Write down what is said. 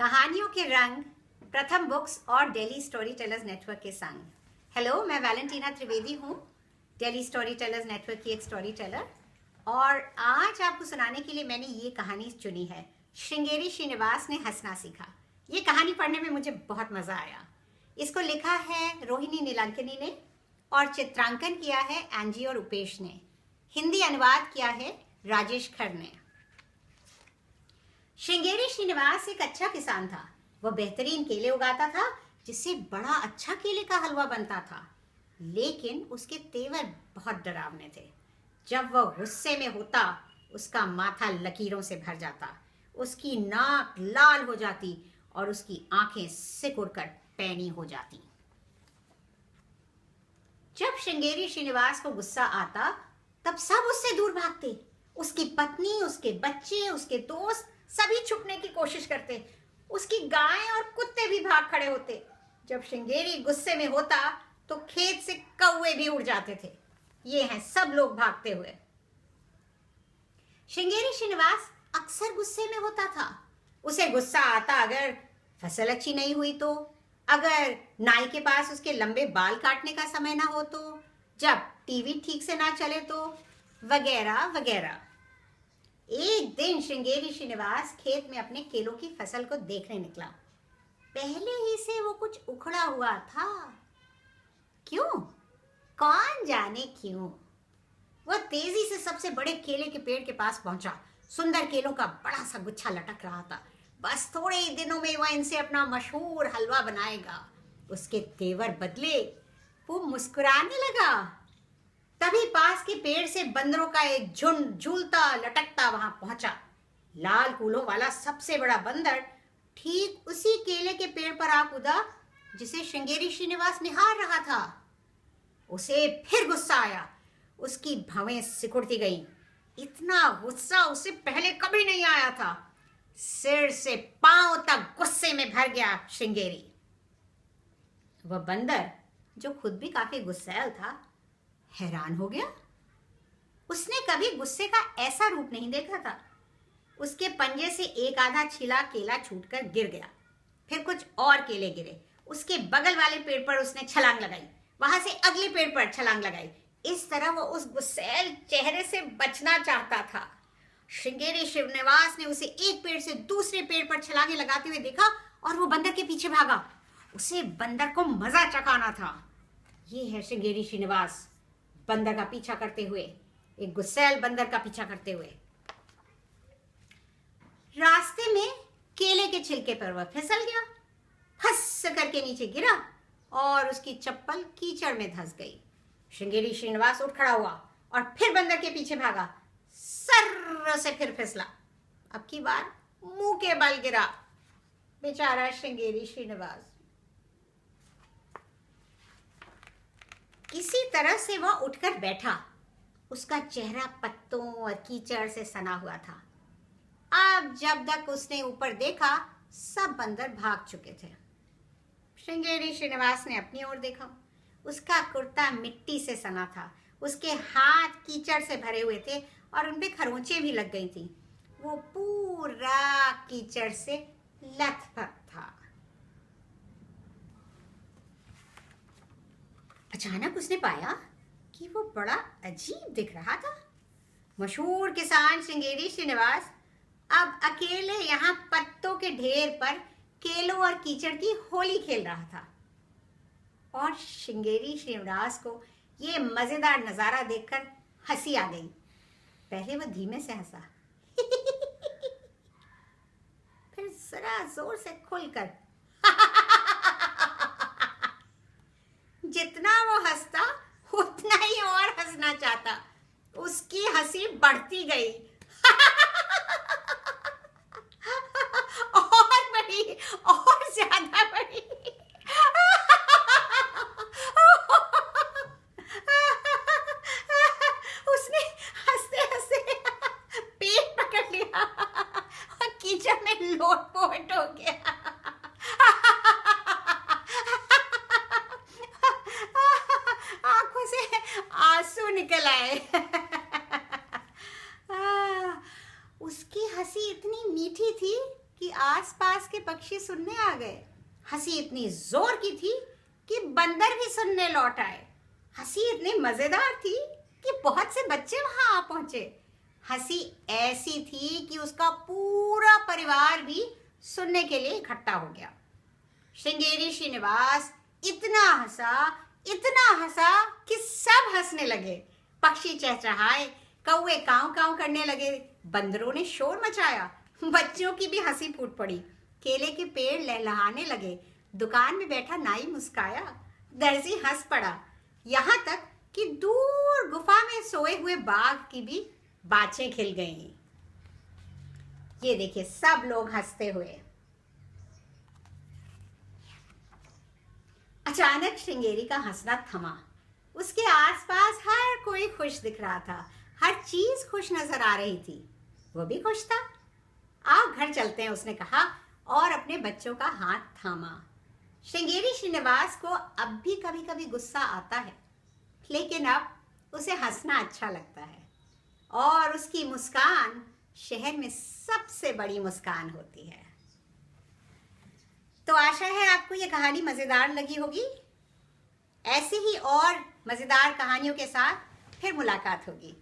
कहानियों के रंग, प्रथम बुक्स और दिल्ली स्टोरी टेलर्स नेटवर्क के संग। हेलो, मैं वैलेंटीना त्रिवेदी हूँ, दिल्ली स्टोरी टेलर्स नेटवर्क की एक स्टोरी टेलर। और आज आपको सुनाने के लिए मैंने ये कहानी चुनी है, श्रृंगेरी श्रीनिवास ने हंसना सीखा। ये कहानी पढ़ने में मुझे बहुत मज़ा आया। इसको लिखा है रोहिणी नीलांकनी ने और चित्रांकन किया है एंजी और उपेश ने। हिंदी अनुवाद किया है राजेश खर ने। श्रृंगेरी श्रीनिवास एक अच्छा किसान था। वह बेहतरीन केले उगाता था, जिससे बड़ा अच्छा केले का हलवा बनता था। लेकिन उसके तेवर बहुत डरावने थे। जब वह गुस्से में होता, उसका माथा लकीरों से भर जाता, उसकी नाक लाल हो जाती और उसकी आंखें सिकुड़कर पैनी हो जाती। जब श्रृंगेरी श्रीनिवास को गुस्सा आता, तब सब उससे दूर भागते। उसकी पत्नी, उसके बच्चे, उसके दोस्त सभी छुपने की कोशिश करते। उसकी गाय और कुत्ते भी भाग खड़े होते। जब श्रृंगेरी गुस्से में होता तो खेत से कौवे भी उड़ जाते थे। ये हैं सब लोग भागते हुए। श्रृंगेरी श्रीनिवास अक्सर गुस्से में होता था। उसे गुस्सा आता अगर फसल अच्छी नहीं हुई तो, अगर नाई के पास उसके लंबे बाल काटने का समय ना हो तो, जब टीवी ठीक से ना चले तो, वगैरह वगैरह। एक दिन श्रृंगेरी श्रीनिवास खेत में अपने केलों की फसल को देखने निकला। पहले ही से वो कुछ उखड़ा हुआ था। क्यों? कौन जाने क्यों? वह तेजी से सबसे बड़े केले के पेड़ के पास पहुंचा। सुंदर केलों का बड़ा सा गुच्छा लटक रहा था। बस थोड़े ही दिनों में वह इनसे अपना मशहूर हलवा बनाएगा। उसके तेवर बदले, वो मुस्कुराने लगा। तभी पास के पेड़ से बंदरों का एक झुंड झूलता लटकता वहां पहुंचा। लाल कूलों वाला सबसे बड़ा बंदर ठीक उसी केले के पेड़ पर आ कूदा जिसे श्रृंगेरी श्रीनिवास निहार रहा था। उसे फिर गुस्सा आया। उसकी भवें सिकुड़ती गई। इतना गुस्सा उसे पहले कभी नहीं आया था। सिर से पांव तक गुस्से में भर गया श्रृंगेरी। वह बंदर, जो खुद भी काफी गुस्सैल था, हैरान हो गया। उसने कभी गुस्से का ऐसा रूप नहीं देखा था। उसके पंजे से एक आधा छिला केला छूटकर गिर गया। फिर कुछ और केले गिरे। उसके बगल वाले पेड़ पर उसने छलांग लगाई। वहां से अगले पेड़ पर छलांग लगाई। इस तरह वो उस गुस्सैल चेहरे से बचना चाहता था। श्रृंगेरी श्रीनिवास ने उसे एक पेड़ से दूसरे पेड़ पर छलांगे लगाते हुए देखा और वो बंदर के पीछे भागा। उसे बंदर को मजा चखाना था। ये है श्रृंगेरी श्रीनिवास, बंदर का पीछा करते हुए, एक गुस्सैल बंदर का पीछा करते हुए। रास्ते में केले के छिलके पर वह फिसल गया, फस करके नीचे गिरा और उसकी चप्पल कीचड़ में धंस गई। श्रृंगेरी श्रीनिवास उठ खड़ा हुआ और फिर बंदर के पीछे भागा। सर्र से फिर फिसला। अब की बार मुंह के बल गिरा। बेचारा श्रृंगेरी श्रीनिवास। इसी तरह से वह उठकर बैठा। उसका चेहरा पत्तों और कीचड़ से सना हुआ था। अब जब तक उसने ऊपर देखा, सब बंदर भाग चुके थे। श्रृंगेरी श्रीनिवास ने अपनी ओर देखा। उसका कुर्ता मिट्टी से सना था। उसके हाथ कीचड़ से भरे हुए थे और उनपे खरोंचे भी लग गई थी। वो पूरा कीचड़ से लथपथ था। अचानक उसने पाया कि वो बड़ा अजीब दिख रहा था। मशहूर किसान श्रृंगेरी श्रीनिवास अब अकेले यहाँ पत्तों के ढेर पर केलों और कीचड़ की होली खेल रहा था। और श्रृंगेरी श्रीनिवास को ये मजेदार नजारा देखकर हंसी आ गई। पहले वो धीमे से हंसा, फिर जरा जोर से खुलकर। जितना वो हंसता, उतना ही और हंसना चाहता। उसकी हंसी बढ़ती गई और बढ़ी और ज्यादा बढ़ी। उसने हंसते हंसते पेट पकड़ लिया और कीचड़ में लोट-पोट हो गया। आंखों से आंसू निकल आए। उसकी हंसी इतनी मीठी थी कि आसपास के पक्षी सुनने आ गए। हंसी इतनी जोर की थी कि बंदर भी सुनने लौट आए। हंसी इतनी मजेदार थी कि बहुत से बच्चे वहां आ पहुंचे। हंसी ऐसी थी कि उसका पूरा परिवार भी सुनने के लिए इकट्ठा हो गया। श्रृंगेरी श्रीनिवास इतना हंसा कि सब हंसने लगे। पक्षी चहचहाए, कौवे काव काव करने लगे, बंदरों ने शोर मचाया, बच्चों की भी हंसी फूट पड़ी। केले के पेड़ लहलहाने लगे, दुकान में बैठा नाई मुस्काया, दर्जी हंस पड़ा। यहाँ तक कि दूर गुफा में सोए हुए बाघ की भी बाछें खिल गईं। ये देखिए सब लोग हंसते हुए। अचानक श्रृंगेरी का हंसना थमा। उसके आसपास हर कोई खुश दिख रहा था, हर चीज खुश नजर आ रही थी। वो भी खुश था। आओ घर चलते हैं, उसने कहा और अपने बच्चों का हाथ थामा। श्रृंगेरी श्रीनिवास को अब भी कभी कभी गुस्सा आता है, लेकिन अब उसे हंसना अच्छा लगता है और उसकी मुस्कान शहर में सबसे बड़ी मुस्कान होती है। तो आशा है आपको ये कहानी मजेदार लगी होगी। ऐसी ही और मजेदार कहानियों के साथ फिर मुलाकात होगी।